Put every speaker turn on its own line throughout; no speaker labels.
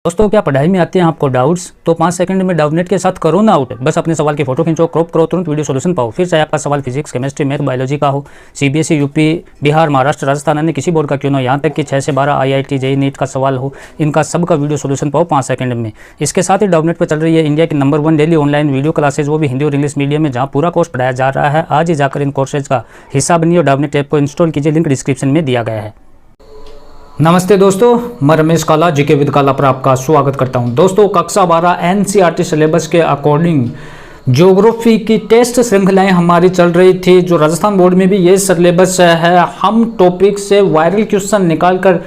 दोस्तों, क्या पढ़ाई में आते हैं आपको डाउट्स? तो 5 सेकंड में डाउटनेट के साथ करो ना आउट। बस अपने सवाल की फोटो खींचो, क्रॉप करो, तुरंत वीडियो सोल्यूशन पाओ। फिर चाहे आपका सवाल फिजिक्स, केमिस्ट्री, मैथ, बायोलॉजी का हो, सीबीएसई, यूपी, बिहार, महाराष्ट्र, राजस्थान, अन्य किसी बोर्ड का क्यों ना, यहाँ तक कि 6 से 12 आईआईटी, जेईई, नीट का सवाल हो, इनका सबका वीडियो सोल्यूशन पाओ 5 सेकंड में। इसके साथ ही डाउटनेट पर चल रही है इंडिया की number 1 daily online video classes, वो भी हिंदी और इंग्लिश मीडियम में, जहाँ पूरा कोर्स पढ़ाया जा रहा है। आज ही जाकर इन कोर्सेज का हिस्सा बनिए और डाउटनेट ऐप को इंस्टॉल कीजिए, लिंक डिस्क्रिप्शन में दिया गया है। नमस्ते दोस्तों, मैं रमेश काला जीके विद काला पर आपका स्वागत करता हूं। दोस्तों, कक्षा 12 एनसीईआरटी सिलेबस के अकॉर्डिंग ज्योग्राफी की टेस्ट श्रृंखलाएं हमारी चल रही थी। जो राजस्थान बोर्ड में भी ये सिलेबस है, हम टॉपिक से वायरल क्वेश्चन निकालकर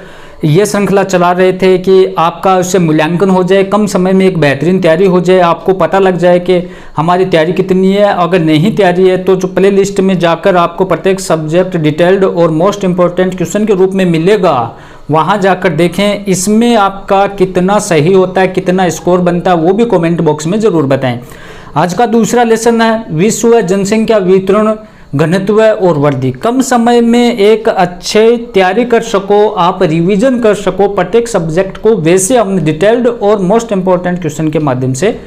ये श्रृंखला चला रहे थे कि आपका उससे मूल्यांकन हो जाए, कम समय में एक बेहतरीन तैयारी हो जाए, आपको पता लग जाए कि हमारी तैयारी कितनी है। अगर नहीं तैयारी है तो जो प्ले लिस्ट में जाकर आपको प्रत्येक सब्जेक्ट डिटेल्ड और मोस्ट इंपॉर्टेंट क्वेश्चन के रूप में मिलेगा, वहां जाकर देखें। इसमें आपका कितना सही होता है, कितना स्कोर बनता है, वो भी कमेंट बॉक्स में जरूर बताएं। आज का दूसरा लेसन है विश्व जनसंख्या वितरण, घनत्व और वृद्धि। कम समय में एक अच्छे तैयारी कर सको, आप रिवीजन कर सको प्रत्येक सब्जेक्ट को, वैसे हमने डिटेल्ड और मोस्ट इंपॉर्टेंट क्वेश्चन के माध्यम से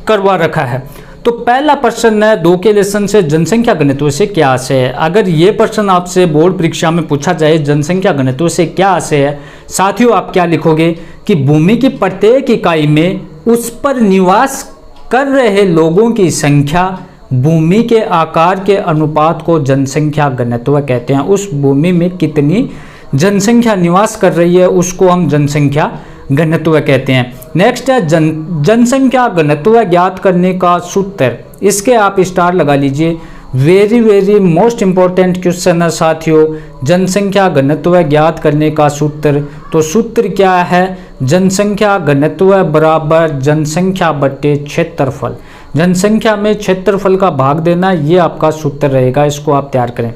करवा रखा है। तो पहला प्रश्न है 2 के लेसन से, जनसंख्या घनत्व से क्या आशय है। अगर ये प्रश्न आपसे बोर्ड परीक्षा में पूछा जाए जनसंख्या घनत्व से क्या आशय है, साथियों आप क्या लिखोगे कि भूमि की प्रत्येक इकाई में उस पर निवास कर रहे लोगों की संख्या भूमि के आकार के अनुपात को जनसंख्या घनत्व कहते हैं। उस भूमि में कितनी जनसंख्या निवास कर रही है उसको हम जनसंख्या घनत्व कहते हैं। नेक्स्ट है जनसंख्या घनत्व ज्ञात करने का सूत्र। इसके आप स्टार लगा लीजिए, वेरी मोस्ट इंपॉर्टेंट क्वेश्चन है साथियों। जनसंख्या घनत्व ज्ञात करने का सूत्र, तो सूत्र क्या है? जनसंख्या घनत्व बराबर जनसंख्या बटे क्षेत्रफल। जनसंख्या में क्षेत्रफल का भाग देना, ये आपका सूत्र रहेगा, इसको आप तैयार करें।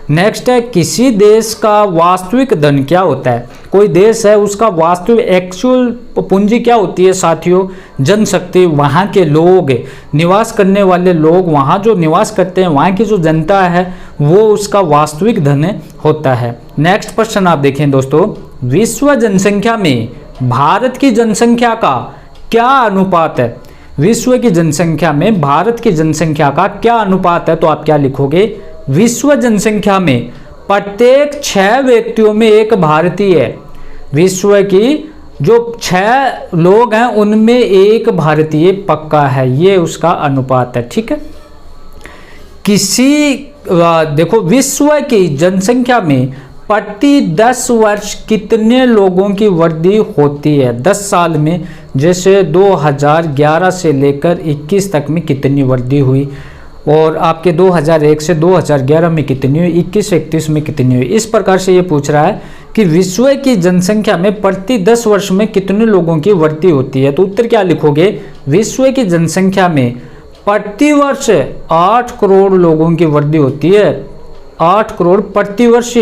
नेक्स्ट है किसी देश का वास्तविक धन क्या होता है। कोई देश है, उसका वास्तविक एक्चुअल पूंजी क्या होती है साथियों? जनशक्ति, वहाँ के लोग, निवास करने वाले लोग, वहाँ जो निवास करते हैं, वहाँ की जो जनता है, वो उसका वास्तविक धन होता है। नेक्स्ट प्रश्न आप देखें दोस्तों, विश्व जनसंख्या में भारत की जनसंख्या का क्या अनुपात है? विश्व की जनसंख्या में भारत की जनसंख्या का क्या अनुपात है? तो आप क्या लिखोगे? विश्व जनसंख्या में प्रत्येक 6 व्यक्तियों में एक भारतीय है। विश्व की जो 6 लोग हैं उनमें एक भारतीय पक्का है, ये उसका अनुपात है। ठीक है, देखो विश्व की जनसंख्या में प्रति 10 वर्ष कितने लोगों की वृद्धि होती है? 10 साल में, जैसे 2011 से लेकर 21 तक में कितनी वृद्धि हुई, और आपके 2001 से 2011 में कितनी हुई, 21-31 में कितनी हुई। इस प्रकार से ये पूछ रहा है कि विश्व की जनसंख्या में प्रति 10 वर्ष में कितने लोगों की वृद्धि होती है। तो उत्तर क्या लिखोगे? विश्व की जनसंख्या में प्रति वर्ष 8 करोड़ लोगों की वृद्धि होती है। 8 करोड़ प्रति वर्ष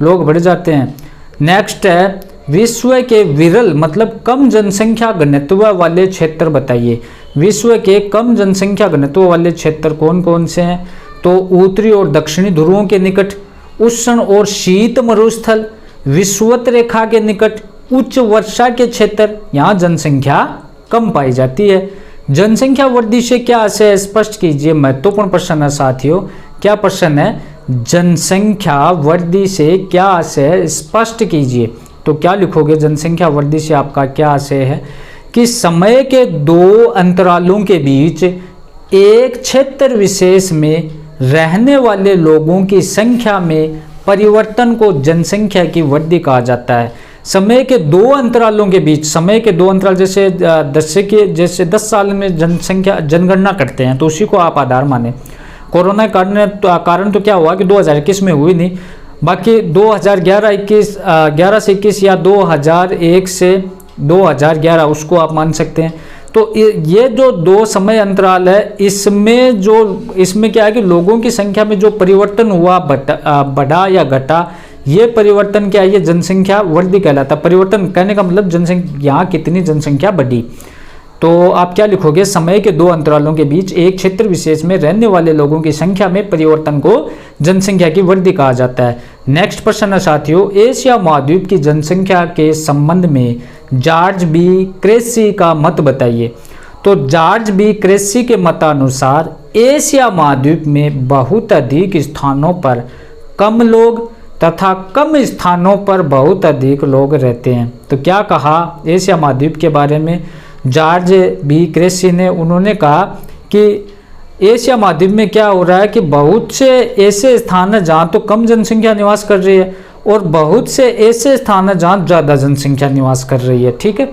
लोग बढ़ जाते हैं। नेक्स्ट है विश्व के विरल मतलब कम जनसंख्या घनत्व वाले क्षेत्र बताइए। विश्व के कम जनसंख्या घनत्व वाले क्षेत्र कौन कौन से हैं? तो उत्तरी और दक्षिणी ध्रुवों के निकट, उष्ण और शीत मरुस्थल, विषुवत रेखा के निकट, उच्च वर्षा के क्षेत्र, यहाँ जनसंख्या कम पाई जाती है। जनसंख्या वृद्धि से क्या आशय है, स्पष्ट कीजिए। महत्वपूर्ण प्रश्न है साथियों। क्या प्रश्न है? जनसंख्या वृद्धि से क्या आशय है, स्पष्ट कीजिए। तो क्या लिखोगे? जनसंख्या वृद्धि से आपका क्या आशय है कि समय के 2 अंतरालों के बीच एक क्षेत्र विशेष में रहने वाले लोगों की संख्या में परिवर्तन को जनसंख्या की वृद्धि कहा जाता है। समय के 2 अंतरालों के बीच, समय के 2 अंतराल जैसे 10 साल में जनगणना करते हैं, तो उसी को आप आधार माने। कोरोना कारण तो क्या हुआ कि 2021 में हुई नहीं, बाकी 2011 से 21 या 2001 से 2011 उसको आप मान सकते हैं। तो ये जो 2 समय अंतराल है, इसमें क्या है कि लोगों की संख्या में जो परिवर्तन हुआ, बढ़ा या घटा, ये परिवर्तन क्या है? ये जनसंख्या वृद्धि कहलाता है। परिवर्तन कहने का मतलब जनसंख्या, यहाँ कितनी जनसंख्या बढ़ी। तो आप क्या लिखोगे? समय के 2 अंतरालों के बीच एक क्षेत्र विशेष में रहने वाले लोगों की संख्या में परिवर्तन को जनसंख्या की वृद्धि कहा जाता है। नेक्स्ट प्रश्न है साथियों, एशिया महाद्वीप की जनसंख्या के संबंध में
जॉर्ज बी क्रेसी का मत बताइए। तो जॉर्ज बी क्रेसी के मतानुसार एशिया महाद्वीप में बहुत अधिक स्थानों पर कम लोग तथा कम स्थानों पर बहुत अधिक लोग रहते हैं। तो क्या कहा एशिया महाद्वीप के बारे में जॉर्ज बी क्रेसी ने? उन्होंने कहा कि एशिया महाद्वीप में क्या हो रहा है कि बहुत से ऐसे स्थान हैं जहाँ तो कम जनसंख्या निवास कर रही है और बहुत से ऐसे स्थान हैं जहाँ ज़्यादा जनसंख्या निवास कर रही है। ठीक है,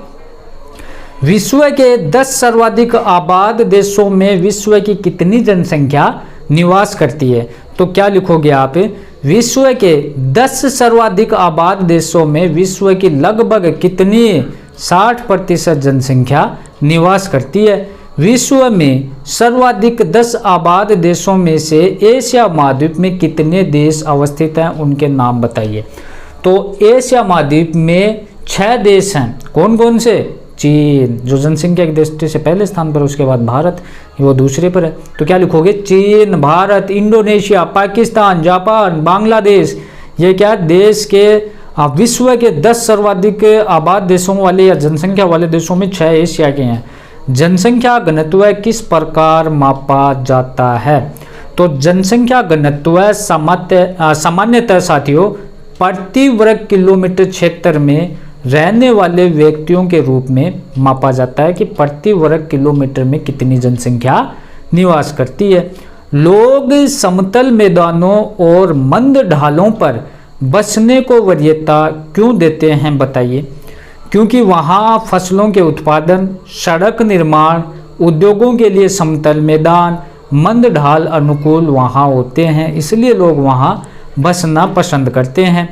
विश्व के 10 सर्वाधिक आबाद देशों में विश्व की कितनी जनसंख्या निवास करती है? तो क्या लिखोगे आप? विश्व के 10 सर्वाधिक आबाद देशों में विश्व की लगभग कितनी 60% जनसंख्या निवास करती है। विश्व में सर्वाधिक 10 आबाद देशों में से एशिया महाद्वीप में कितने देश अवस्थित हैं, उनके नाम बताइए। तो एशिया महाद्वीप में 6 देश हैं। कौन कौन से? चीन, जो जनसंख्या की दृष्टि से पहले स्थान पर, उसके बाद भारत, वो दूसरे पर है। तो क्या लिखोगे? चीन, भारत, इंडोनेशिया, पाकिस्तान, जापान, बांग्लादेश। ये क्या देश के विश्व के 10 सर्वाधिक आबाद देशों वाले या जनसंख्या वाले देशों में 6 एशिया के हैं। जनसंख्या घनत्व किस प्रकार मापा जाता है? तो जनसंख्या घनत्व सामान्यतः साथियों प्रति वर्ग किलोमीटर क्षेत्र में रहने वाले व्यक्तियों के रूप में मापा जाता है कि प्रति वर्ग किलोमीटर में कितनी जनसंख्या निवास करती है। लोग समतल मैदानों और मंद ढालों पर बसने को वरीयता क्यों देते हैं, बताइए। क्योंकि वहाँ फसलों के उत्पादन, सड़क निर्माण, उद्योगों के लिए समतल मैदान, मंद ढाल अनुकूल वहाँ होते हैं, इसलिए लोग वहाँ बसना पसंद करते हैं।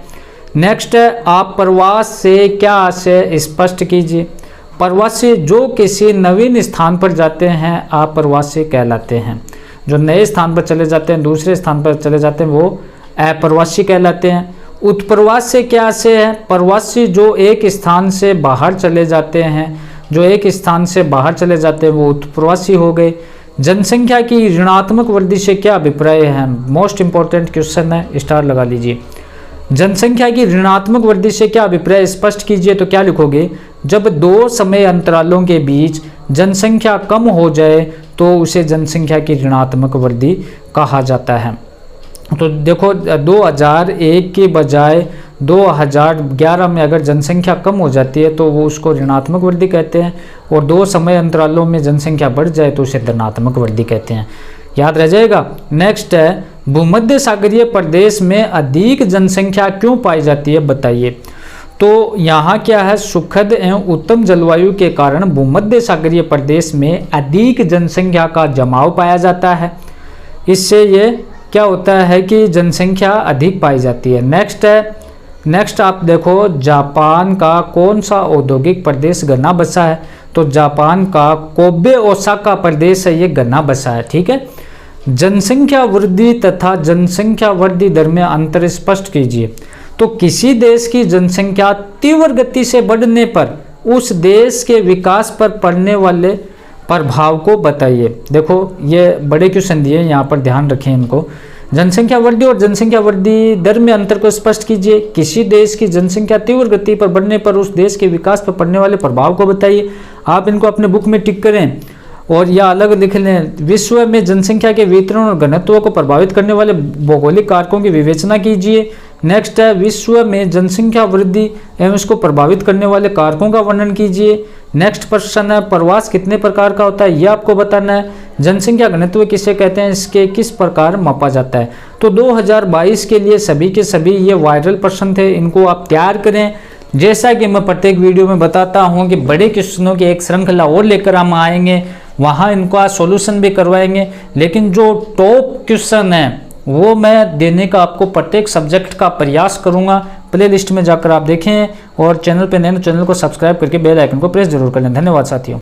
नेक्स्ट है, आप प्रवास से क्या आशय स्पष्ट कीजिए। प्रवासी जो किसी नवीन स्थान पर जाते हैं आप प्रवासी कहलाते हैं। जो नए स्थान पर चले जाते हैं, दूसरे स्थान पर चले जाते हैं, वो अप्रवासी कहलाते हैं। उत्प्रवास से क्या आशय है? प्रवासी जो एक स्थान से बाहर चले जाते हैं, जो एक स्थान से बाहर चले जाते हैं वो उत्प्रवासी हो गए। जनसंख्या की ऋणात्मक वृद्धि से क्या अभिप्राय है? मोस्ट इंपॉर्टेंट क्वेश्चन है, स्टार लगा लीजिए। जनसंख्या की ऋणात्मक वृद्धि से क्या अभिप्राय स्पष्ट कीजिए। तो क्या लिखोगे? जब 2 समय अंतरालों के बीच जनसंख्या कम हो जाए तो उसे जनसंख्या की ऋणात्मक वृद्धि कहा जाता है। तो देखो 2001 के बजाय 2011 में अगर जनसंख्या कम हो जाती है तो वो उसको ऋणात्मक वृद्धि कहते हैं, और 2 समय अंतरालों में जनसंख्या बढ़ जाए तो उसे धनात्मक वृद्धि कहते हैं। याद रह जाएगा। नेक्स्ट है, भूमध्य सागरीय प्रदेश में अधिक जनसंख्या क्यों पाई जाती है, बताइए। तो यहाँ क्या है, सुखद एवं उत्तम जलवायु के कारण भूमध्य सागरीय प्रदेश में अधिक जनसंख्या का जमाव पाया जाता है। इससे ये क्या होता है कि जनसंख्या अधिक पाई जाती है। नेक्स्ट आप देखो, जापान का कौन सा औद्योगिक प्रदेश घना बसा है। तो जापान का कोबे ओसाका प्रदेश है, ये घना बसा है। ठीक है, जनसंख्या वृद्धि तथा जनसंख्या वृद्धि दर में अंतर स्पष्ट कीजिए। तो किसी देश की जनसंख्या तीव्र गति से बढ़ने पर उस देश के विकास पर पड़ने वाले प्रभाव को बताइए। देखो ये बड़े क्वेश्चन दिए, यहाँ पर ध्यान रखें इनको। जनसंख्या वृद्धि और जनसंख्या वृद्धि दर में अंतर को स्पष्ट कीजिए। किसी देश की जनसंख्या तीव्र गति पर बढ़ने पर उस देश के विकास पर पड़ने वाले प्रभाव को बताइए। आप इनको अपने बुक में टिक करें और या अलग लिख लें। विश्व में जनसंख्या के वितरण और घनत्व को प्रभावित करने वाले भौगोलिक कारकों की विवेचना कीजिए। नेक्स्ट है, विश्व में जनसंख्या वृद्धि एवं इसको प्रभावित करने वाले कारकों का वर्णन कीजिए। नेक्स्ट प्रश्न है, प्रवास कितने प्रकार का होता है, ये आपको बताना है। जनसंख्या घनत्व किसे कहते हैं, इसके किस प्रकार मापा जाता है। तो 2022 के लिए सभी के सभी ये वायरल प्रश्न थे, इनको आप तैयार करें। जैसा कि मैं प्रत्येक वीडियो में बताता हूँ कि बड़े क्वेश्चनों की एक श्रृंखला और लेकर हम आएंगे, वहाँ इनका सॉल्यूशन भी करवाएंगे। लेकिन जो टॉप क्वेश्चन है वो मैं देने का आपको प्रत्येक सब्जेक्ट का प्रयास करूंगा। प्लेलिस्ट में जाकर आप देखें और चैनल पे नए चैनल को सब्सक्राइब करके बेल आइकन को प्रेस जरूर कर लें। धन्यवाद साथियों।